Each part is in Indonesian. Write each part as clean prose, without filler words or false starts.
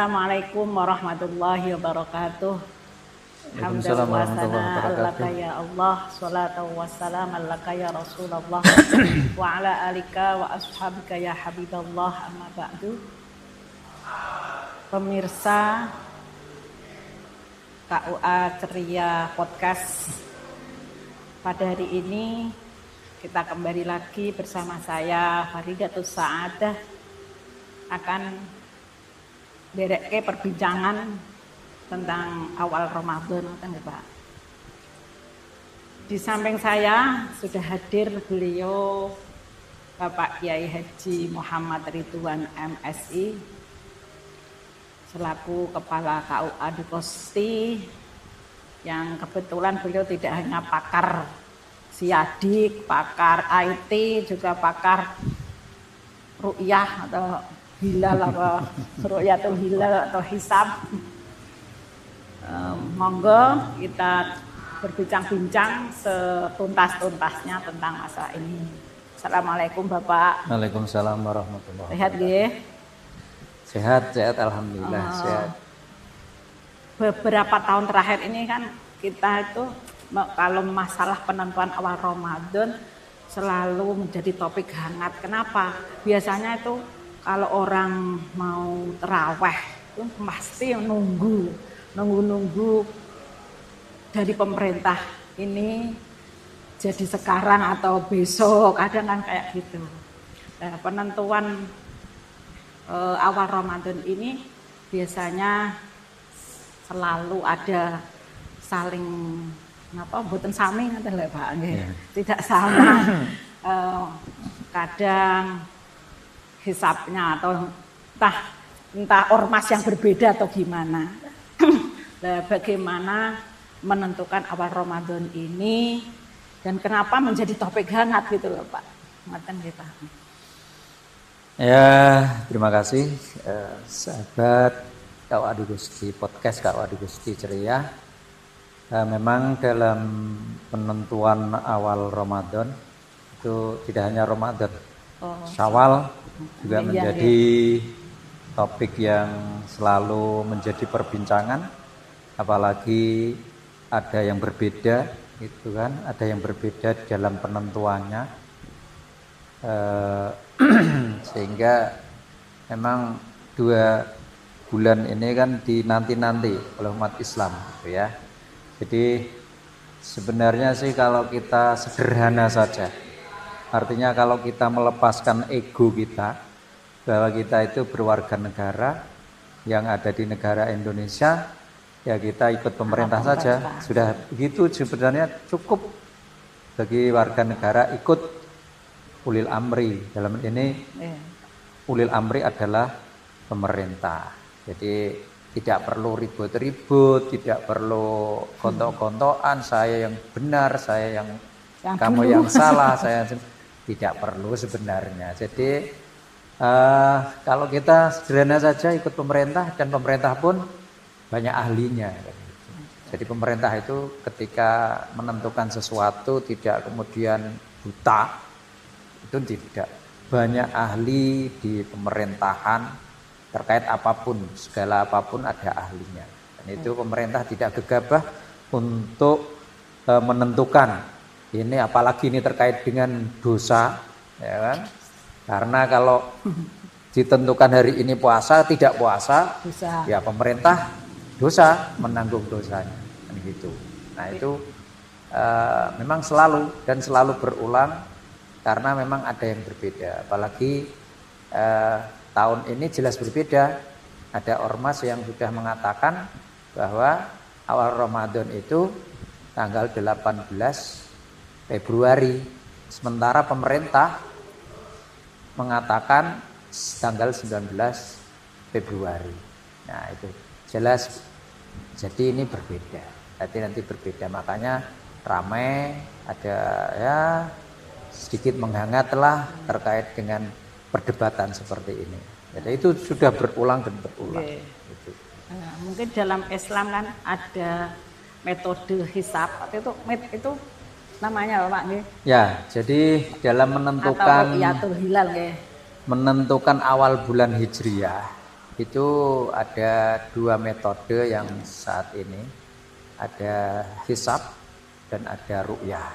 Assalamualaikum warahmatullahi wabarakatuh. Waalaikumsalam warahmatullahi wabarakatuh. Ya Allah, salatu wassalam alaka ya Rasulullah wa ala alika wa ashabika ya Habiballah, amma ba'du. Pemirsa KUA Ceria Podcast, pada hari ini kita kembali lagi bersama saya Faridatus Sa'adah akan dereke perbincangan tentang awal Ramadan, kan Pak. Di samping saya sudah hadir beliau Bapak Kiai Haji Muhammad Ridwan MSI selaku Kepala KUA Dukosti, yang kebetulan beliau tidak hanya pakar siadik, pakar IT, juga pakar ru'yah atau hilal apa ru'yatul hilal atau hisab. Monggo kita berbincang-bincang setuntas-tuntasnya tentang masalah ini. Assalamualaikum Bapak. Waalaikumsalam warahmatullahi Sehat nggih? Sehat alhamdulillah, sehat. Beberapa tahun terakhir ini kan kita itu kalau masalah penentuan awal Ramadan selalu menjadi topik hangat. Kenapa? Biasanya itu kalau orang mau terawih itu pasti nunggu dari pemerintah ini jadi sekarang atau besok, kadang kan kayak gitu. Nah, penentuan awal Ramadan ini biasanya selalu ada saling mboten sami ngoten lho Pak nggih. Tidak sama. Kadang hisabnya atau entah ormas yang berbeda atau gimana. Nah, bagaimana menentukan awal Ramadan ini dan kenapa menjadi topik hangat gitu loh Pak. Ngoten nggih Pak. Ya, terima kasih sahabat KUA Dukosti, podcast KUA Dukosti Ceria. Memang dalam penentuan awal Ramadan itu tidak hanya Ramadan, Syawal juga menjadi topik yang selalu menjadi perbincangan, apalagi ada yang berbeda, gitu kan? Ada yang berbeda dalam penentuannya, sehingga memang 2 bulan ini kan dinanti-nanti oleh umat Islam, gitu ya. Jadi sebenarnya sih kalau kita sederhana saja, artinya kalau kita melepaskan ego kita bahwa kita itu berwarga negara yang ada di negara Indonesia, ya kita ikut pemerintah saja. Sudah begitu sebenarnya cukup bagi warga negara ikut ulil amri. Dalam ini ulil amri adalah pemerintah. Jadi tidak perlu ribut-ribut, tidak perlu gontok-gontokan, saya yang benar, saya yang kamu yang salah, saya tidak perlu sebenarnya. Jadi kalau kita sederhana saja ikut pemerintah, dan pemerintah pun banyak ahlinya. Jadi pemerintah itu ketika menentukan sesuatu tidak kemudian buta, itu tidak. Banyak ahli di pemerintahan terkait apapun, segala apapun ada ahlinya. Dan itu pemerintah tidak gegabah untuk menentukan ini, apalagi ini terkait dengan dosa, ya kan? Karena kalau ditentukan hari ini puasa, tidak puasa, ya pemerintah dosa, menanggung dosanya, kan gitu. Nah itu memang selalu berulang, karena memang ada yang berbeda. Apalagi tahun ini jelas berbeda. Ada ormas yang sudah mengatakan bahwa awal Ramadan itu tanggal 18 Februari, sementara pemerintah mengatakan tanggal 19 Februari. Nah itu jelas, jadi ini berbeda. Nanti berbeda, makanya ramai, ada ya sedikit menghangatlah terkait dengan perdebatan seperti ini. Jadi itu sudah berulang dan berulang. Gitu. Nah, mungkin dalam Islam kan ada metode hisab, itu namanya Pak nggih? Ya, jadi dalam menentukan atau hilal nggih. Menentukan awal bulan Hijriah itu ada dua metode yang saat ini, ada hisab dan ada ru'yah,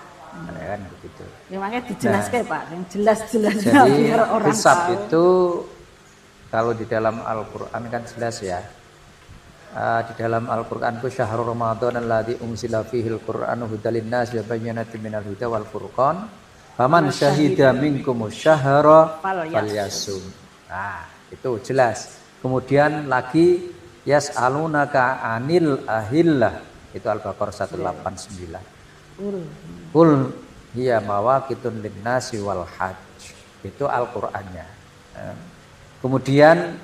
kan begitu. Ya makanya dijelaskan Pak, yang jelas-jelas Jadi biar orang hisab tahu. itu kalau di dalam Al-Quran kan jelas ya. Di dalam Al-Quran itu syahrul Ramadan alladzi unzila fihil Qur'anu hudal linnas wa bayyinatin minal huda wal furqan. Faman syahida minkumus syahra falyasum. Nah, itu jelas. Kemudian lagi yas'alunaka anil ahillah. Itu Al-Baqarah 189. Qul hiya mawaqitun linnasi wal hajj. Itu Al-Qur'annya. Kemudian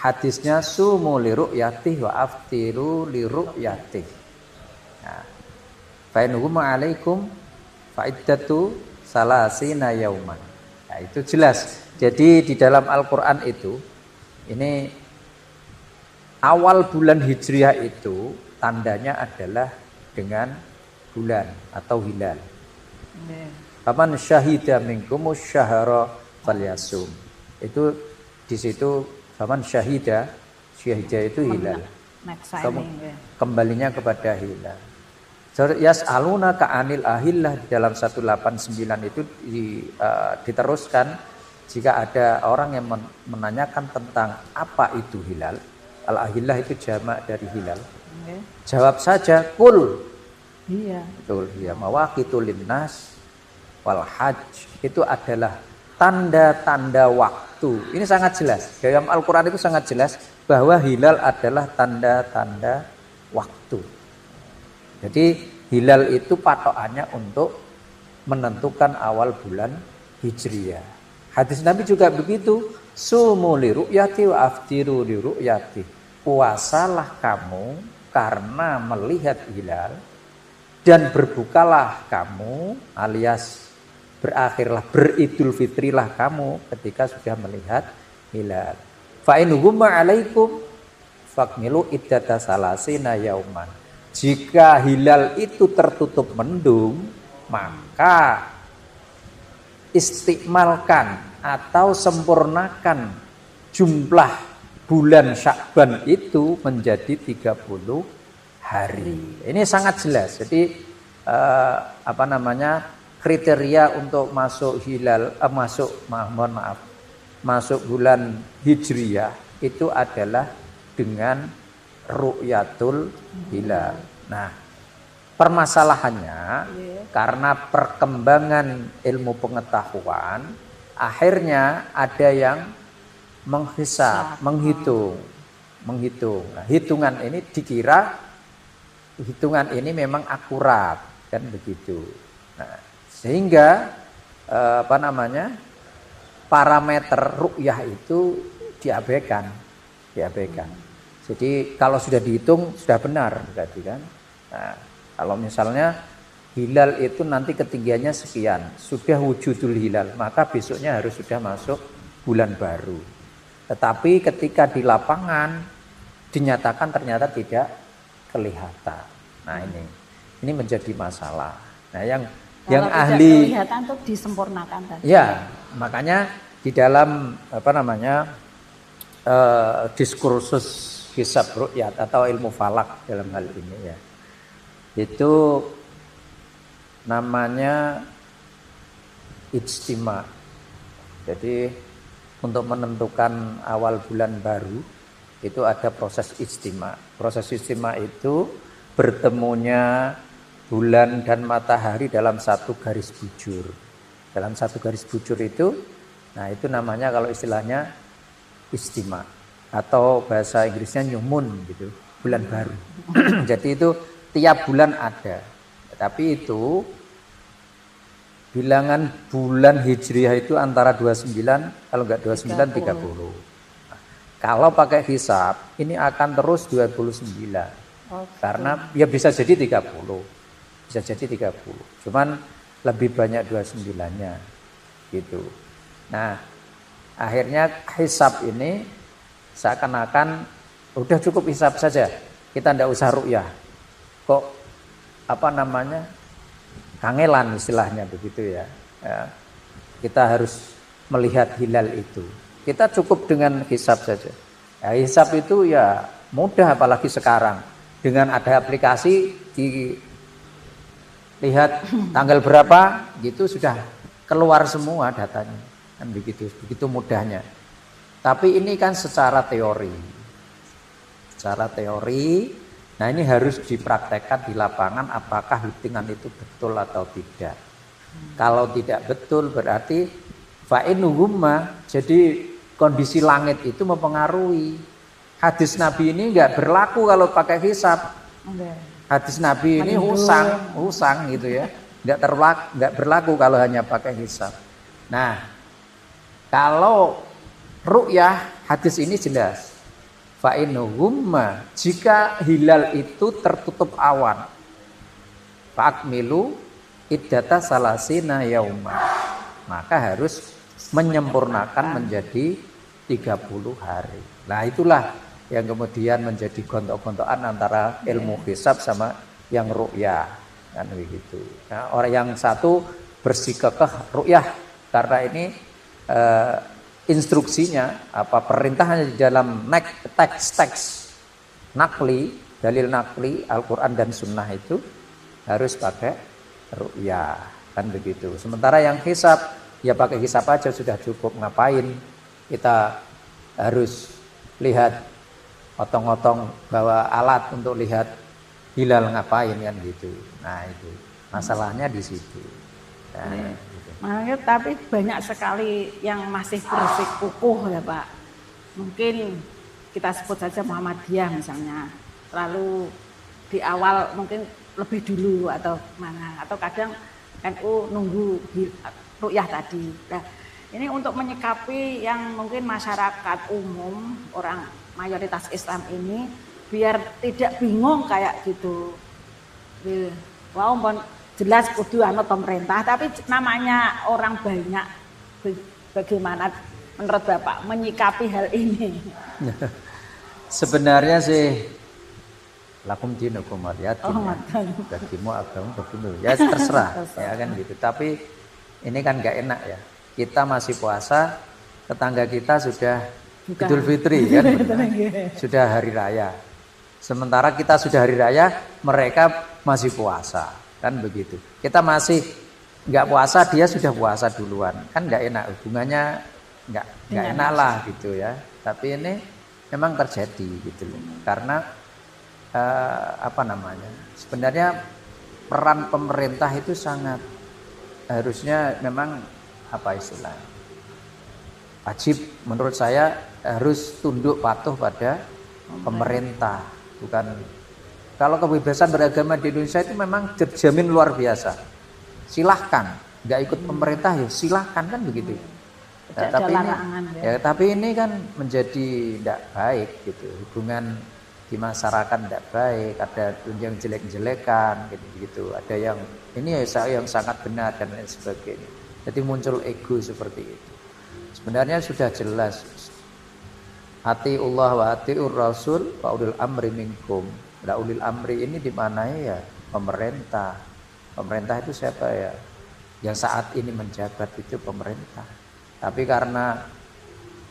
hadisnya sumu li ru'yatih wa aftiru li ru'yatih. Nah, fa in huma alaikum fa iddatu salasina yauman. Nah, itu jelas. Jadi di dalam Al-Qur'an itu ini awal bulan Hijriah itu tandanya adalah dengan bulan atau hilal. Faman syahida minkumus syahra falyasum. Itu di situ faman syahida itu hilal. Kembalinya kepada hilal. Yas'aluna ka'anil ahillah di dalam 189 itu diteruskan jika ada orang yang menanyakan tentang apa itu hilal. Al-ahillah itu jamak dari hilal. Jawab saja kul. Iya. Betul, ya mawaqitul linnas wal hajj itu adalah tanda-tanda waktu. Ini sangat jelas. Dalam Al-Qur'an itu sangat jelas bahwa hilal adalah tanda-tanda waktu. Jadi hilal itu patokannya untuk menentukan awal bulan Hijriah. Hadis Nabi juga begitu. Sumu li ru'yati wa aftiru li ru'yati. Puasalah kamu karena melihat hilal dan berbukalah kamu alias berakhirlah beridul fitrilah kamu ketika sudah melihat hilal. Fa in huma alaikum fakmilu iddata salasina yauman. Jika hilal itu tertutup mendung, maka istiqmalkan atau sempurnakan jumlah bulan Sya'ban itu menjadi 30 hari. Ini sangat jelas. Jadi kriteria untuk masuk hilal masuk bulan Hijriah itu adalah dengan ru'yatul hilal. Nah, permasalahannya karena perkembangan ilmu pengetahuan akhirnya ada yang menghisab, menghitung. Nah, hitungan ini dikira hitungan ini memang akurat kan begitu. Nah, sehingga parameter ru'yah itu diabaikan. Jadi kalau sudah dihitung sudah benar berarti kan. Nah, kalau misalnya hilal itu nanti ketinggiannya sekian, sudah wujudul hilal, maka besoknya harus sudah masuk bulan baru. Tetapi ketika di lapangan dinyatakan ternyata tidak kelihatan. Nah, ini menjadi masalah. Nah, yang ahli kelihatan untuk disempurnakan tadi. Ya, makanya di dalam diskursus hisab ru'yat atau ilmu falak dalam hal ini ya. Itu namanya ijtima. Jadi untuk menentukan awal bulan baru itu ada proses ijtima. Proses ijtima itu bertemunya bulan dan matahari dalam satu garis bujur. Dalam satu garis bujur itu, nah itu namanya kalau istilahnya ijtima atau bahasa Inggrisnya new moon gitu, bulan baru. Jadi itu tiap bulan ada. Tapi itu bilangan bulan Hijriah itu antara 29, kalau enggak 29 30. Nah, kalau pakai hisab ini akan terus 29. Karena ya bisa jadi 30. Bisa jadi 30. Cuman lebih banyak 29-nya gitu. Nah, akhirnya hisab ini seakan-akan udah cukup hisab saja. Kita tidak usah ru'yah. Kok kangelan istilahnya begitu ya. Kita harus melihat hilal itu. Kita cukup dengan hisab saja. Ya, hisab itu ya mudah, apalagi sekarang dengan ada aplikasi dilihat tanggal berapa gitu sudah keluar semua datanya, kan begitu mudahnya. Tapi ini kan secara teori. Nah ini harus dipraktekkan di lapangan, apakah hitungan itu betul atau tidak. Kalau tidak betul berarti fa'inuhumma, jadi kondisi langit itu mempengaruhi. Hadis Nabi ini nggak berlaku kalau pakai hisab. Hadis Nabi ini husang gitu ya, nggak berlaku kalau hanya pakai hisab. Nah, kalau ru'yah hadis ini jelas. Fa'inuhumma, jika hilal itu tertutup awan, fa'akmilu iddata salasina yauma, maka harus menyempurnakan menjadi 30 hari. Nah itulah yang kemudian menjadi gontok-gontokan antara ilmu hisab sama yang ru'yah, kan begitu. Nah, orang yang satu bersikakah ru'yah karena ini instruksinya perintahnya di dalam teks nakli, dalil nakli Al-Quran dan Sunnah itu harus pakai ru'yah, kan begitu. Sementara yang hisab ya pakai hisab aja sudah cukup. Ngapain kita harus lihat otong-otong bawa alat untuk lihat hilal, ngapain kan gitu. Nah itu masalahnya di situ. Nah, gitu. Makanya tapi banyak sekali yang masih bersikukuh ya Pak. Mungkin kita sebut saja Muhammadiyah misalnya, lalu di awal mungkin lebih dulu atau mana, atau kadang NU nunggu ru'yah tadi. Nah, ini untuk menyikapi yang mungkin masyarakat umum, orang mayoritas Islam ini, biar tidak bingung kayak gitu. Wow, jelas kudu anut pemerintah, tapi namanya orang banyak. Bagaimana menurut Bapak menyikapi hal ini? Sebenarnya sih lakum dinukum waliyatin, bagimu agama bagimu, ya terserah ya kan gitu. Tapi ini kan nggak enak ya. Kita masih puasa, tetangga kita sudah Idul Fitri kan, sudah hari raya. Sementara kita sudah hari raya, mereka masih puasa, kan begitu. Kita masih nggak puasa, dia sudah puasa duluan, kan nggak enak, hubungannya nggak enak lah gitu ya. Tapi ini memang terjadi gitu loh, karena sebenarnya peran pemerintah itu sangat harusnya memang wajib, menurut saya harus tunduk patuh pada pemerintah. Bukan, kalau kebebasan beragama di Indonesia itu memang terjamin luar biasa. Silahkan, nggak ikut pemerintah ya silahkan, kan begitu. Tapi ini kan menjadi tidak baik gitu, hubungan di masyarakat tidak baik, ada yang jelek-jelekan gitu, ada yang ini yang sangat benar dan lain sebagainya. Jadi muncul ego seperti itu. Sebenarnya sudah jelas, atiullah wa atiur rasul wa ulil amri minkum. Nah, ulil amri ini dimanai ya pemerintah. Pemerintah itu siapa ya? Yang saat ini menjabat itu pemerintah. Tapi karena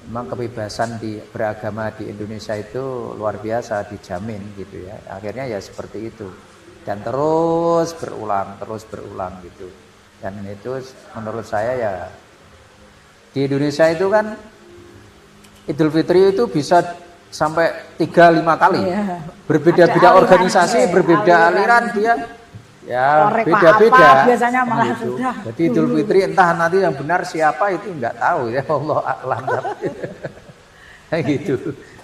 memang kebebasan beragama di Indonesia itu luar biasa dijamin gitu ya. Akhirnya ya seperti itu. Dan terus berulang gitu. Dan itu menurut saya ya di Indonesia itu kan Idul Fitri itu bisa sampai 3-5 kali. Iya. Berbeda-beda organisasi, berbeda aliran dia. Ya beda-beda. Biasanya malah gitu. Jadi Idul Fitri entah nanti yang benar siapa itu nggak tahu ya, Allah a'lam. Gitu.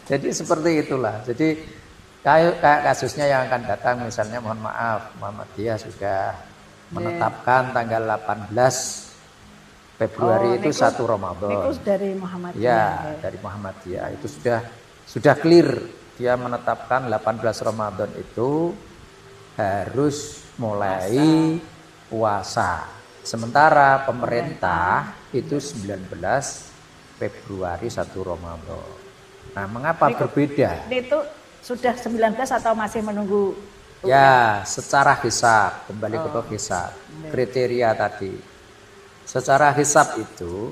Jadi seperti itulah. Jadi kayak kasusnya yang akan datang, misalnya mohon maaf Muhammadiyah sudah menetapkan tanggal 18 Februari itu 1 Ramadan. Itu dari Muhammadiyah. Ya, dari Muhammadiyah itu sudah clear, dia menetapkan 18 Ramadan itu harus mulai puasa. Sementara pemerintah itu 19 Februari 1 Ramadan. Nah, mengapa berbeda? Itu sudah 19 atau masih menunggu? Ya, secara hisab, kembali ke hisab. Kriteria tadi. Secara hisab itu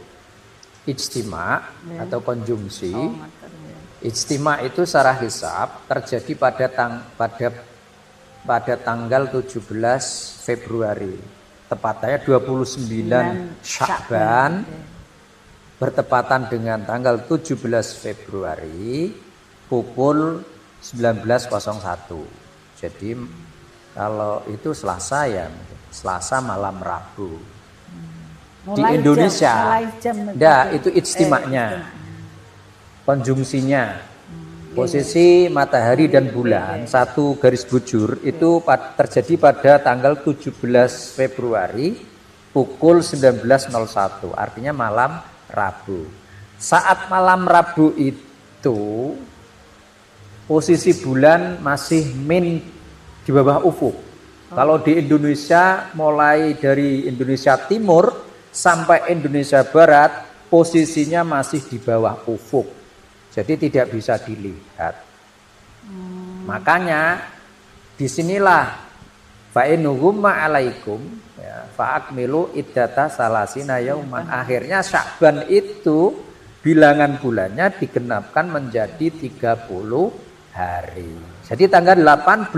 ijtima atau konjungsi. Oh, ngoten ya. Ijtima itu secara hisab terjadi pada tanggal 17 Februari. Tepatnya 29 Sya'ban bertepatan dengan tanggal 17 Februari pukul 19.01. Jadi kalau itu Selasa ya, Selasa malam Rabu. Di Indonesia, itu ijtima'nya, konjungsinya, posisi matahari dan bulan satu garis bujur itu terjadi pada tanggal 17 Februari pukul 19.01, artinya malam Rabu. Saat malam Rabu itu posisi bulan masih di bawah ufuk. Kalau di Indonesia, mulai dari Indonesia Timur sampai Indonesia Barat, posisinya masih di bawah ufuk. Jadi tidak bisa dilihat. Makanya disinilah fa'inuhumma alaikum ya, fa'akmilu iddata salasina yauman. Akhirnya Sya'ban itu bilangan bulannya digenapkan menjadi 30 hari. Jadi tanggal 18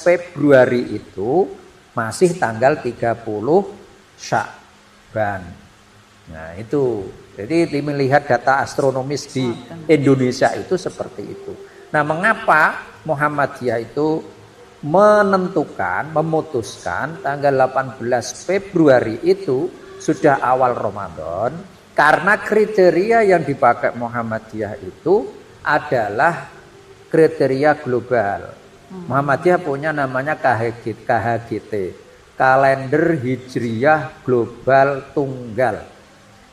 Februari itu masih tanggal 30 Sya'ban. Nah itu, jadi melihat data astronomis di Indonesia itu seperti itu. Nah mengapa Muhammadiyah itu memutuskan tanggal 18 Februari itu sudah awal Ramadan? Karena kriteria yang dipakai Muhammadiyah itu adalah kriteria global. Muhammadiyah punya namanya KHGT, Kalender Hijriyah Global Tunggal.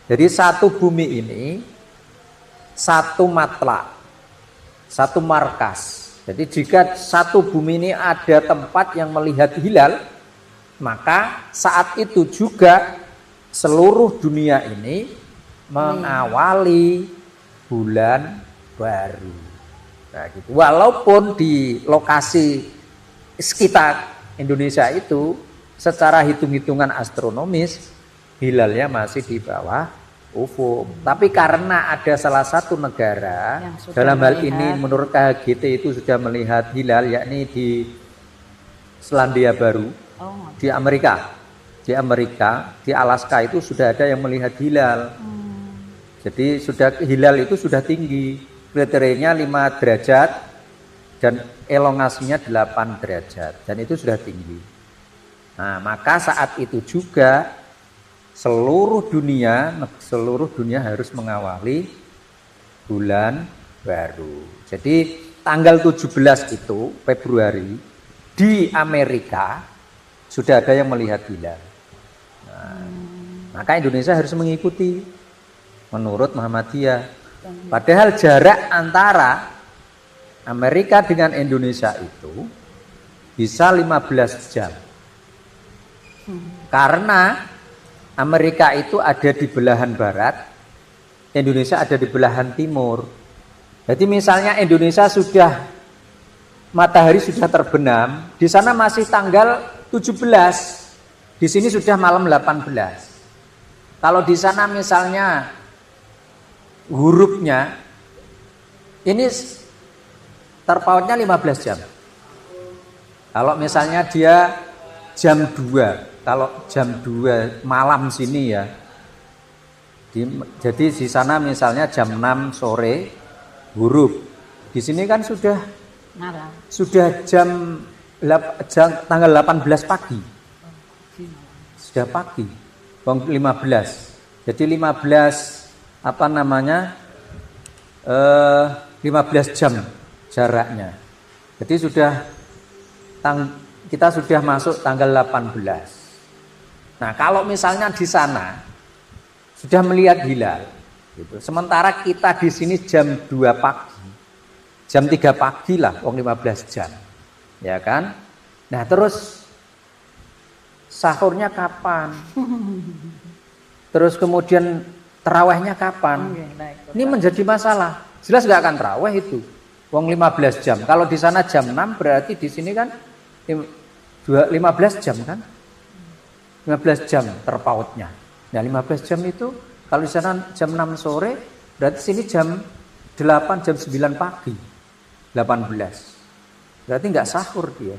Jadi satu bumi ini, satu matlak, satu markas. Jadi jika satu bumi ini ada tempat yang melihat hilal, maka saat itu juga seluruh dunia ini mengawali bulan baru. Nah, gitu. Walaupun di lokasi sekitar Indonesia itu secara hitung-hitungan astronomis hilalnya masih di bawah ufuk. Tapi karena ada salah satu negara dalam hal ini menurut KHGT itu sudah melihat hilal, yakni di Selandia Baru, di Amerika. Di Amerika, di Alaska itu sudah ada yang melihat hilal. Jadi hilal itu sudah tinggi. Kriterianya 5 derajat dan elongasinya 8 derajat. Dan itu sudah tinggi. Nah, maka saat itu juga seluruh dunia harus mengawali bulan baru. Jadi tanggal 17 itu Februari di Amerika sudah ada yang melihat hilal. Nah, maka Indonesia harus mengikuti menurut Muhammadiyah. Padahal jarak antara Amerika dengan Indonesia itu bisa 15 jam. Karena Amerika itu ada di belahan barat, Indonesia ada di belahan timur. Jadi misalnya Indonesia matahari sudah terbenam, di sana masih tanggal 17, di sini sudah malam 18. Kalau di sana misalnya hurufnya ini terpautnya 15 jam. Kalau misalnya dia jam 2, kalau jam 2 malam sini ya, jadi di sana misalnya jam 6 sore huruf, di sini kan sudah malam, sudah tanggal 18 pagi, sudah pagi, 15. Jadi 15 15 jam jaraknya. Jadi kita sudah masuk tanggal 18. Nah, kalau misalnya di sana sudah melihat hilal, gitu. Sementara kita di sini jam 2 pagi, jam 3 pagi lah, 15 jam, ya kan? Nah, terus sahurnya kapan? Terus kemudian terawihnya kapan? Ini menjadi masalah. Jelas nggak akan terawih itu. 15 jam. Kalau di sana jam 6 berarti di sini kan 15 jam kan? 15 jam terpautnya. Nah 15 jam itu Kalau di sana jam 6 sore, berarti sini jam 8, jam 9 pagi. 18. Berarti nggak sahur dia.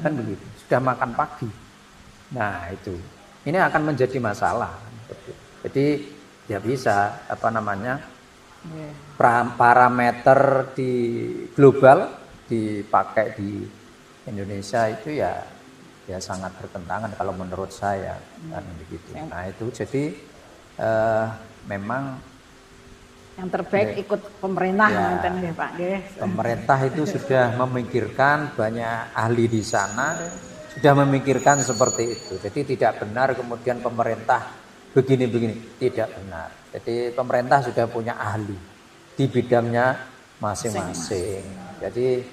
Kan begitu. Sudah makan pagi. Nah, itu. Ini akan menjadi masalah. Jadi ya bisa parameter di global dipakai di Indonesia itu ya sangat bertentangan kalau menurut saya kan begitu. Nah itu jadi memang yang terbaik ikut pemerintah ya, Pak. Pemerintah itu sudah memikirkan, banyak ahli di sana sudah memikirkan seperti itu. Jadi tidak benar kemudian pemerintah begini-begini, tidak benar. Jadi pemerintah sudah punya ahli di bidangnya masing-masing. Jadi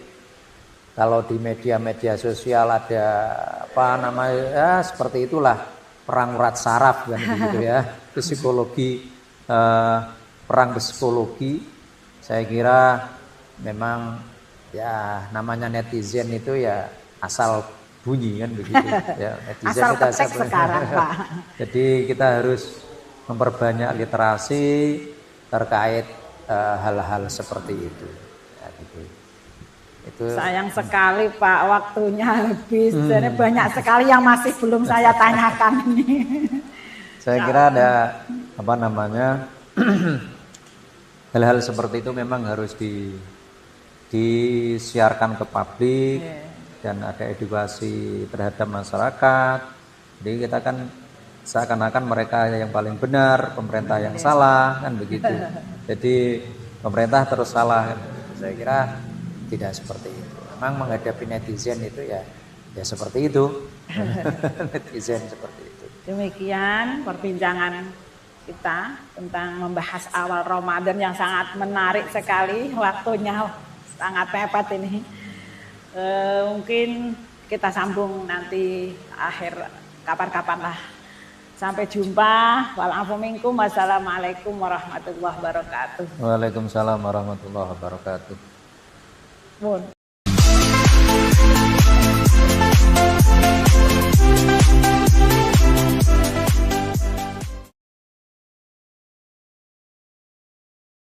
kalau di media-media sosial ada seperti itulah perang urat saraf kan begitu ya, psikologi, perang psikologi. Saya kira memang ya namanya netizen itu ya asal bunyi kan begitu ya, netizen asal kita ketek sekarang Pak. Jadi kita harus memperbanyak literasi terkait hal-hal seperti itu. Ya, gitu. Itu sayang sekali Pak, waktunya habis. Jadi banyak sekali yang masih belum saya tanyakan ini. Saya kira ada hal-hal seperti itu memang harus disiarkan ke publik dan ada edukasi terhadap masyarakat. Jadi kita kan seakan-akan mereka yang paling benar, pemerintah yang salah kan begitu. Jadi pemerintah terus salah. Saya kira tidak seperti itu. Memang menghadapi netizen itu ya seperti itu. Netizen seperti itu. Demikian perbincangan kita tentang membahas awal Ramadan yang sangat menarik sekali. Waktunya sangat mepet ini. Mungkin kita sambung nanti akhir kapan-kapan lah. Sampai jumpa. Waalaikumsalam. Wassalamualaikum warahmatullahi wabarakatuh. Waalaikumsalam warahmatullahi wabarakatuh. Mun.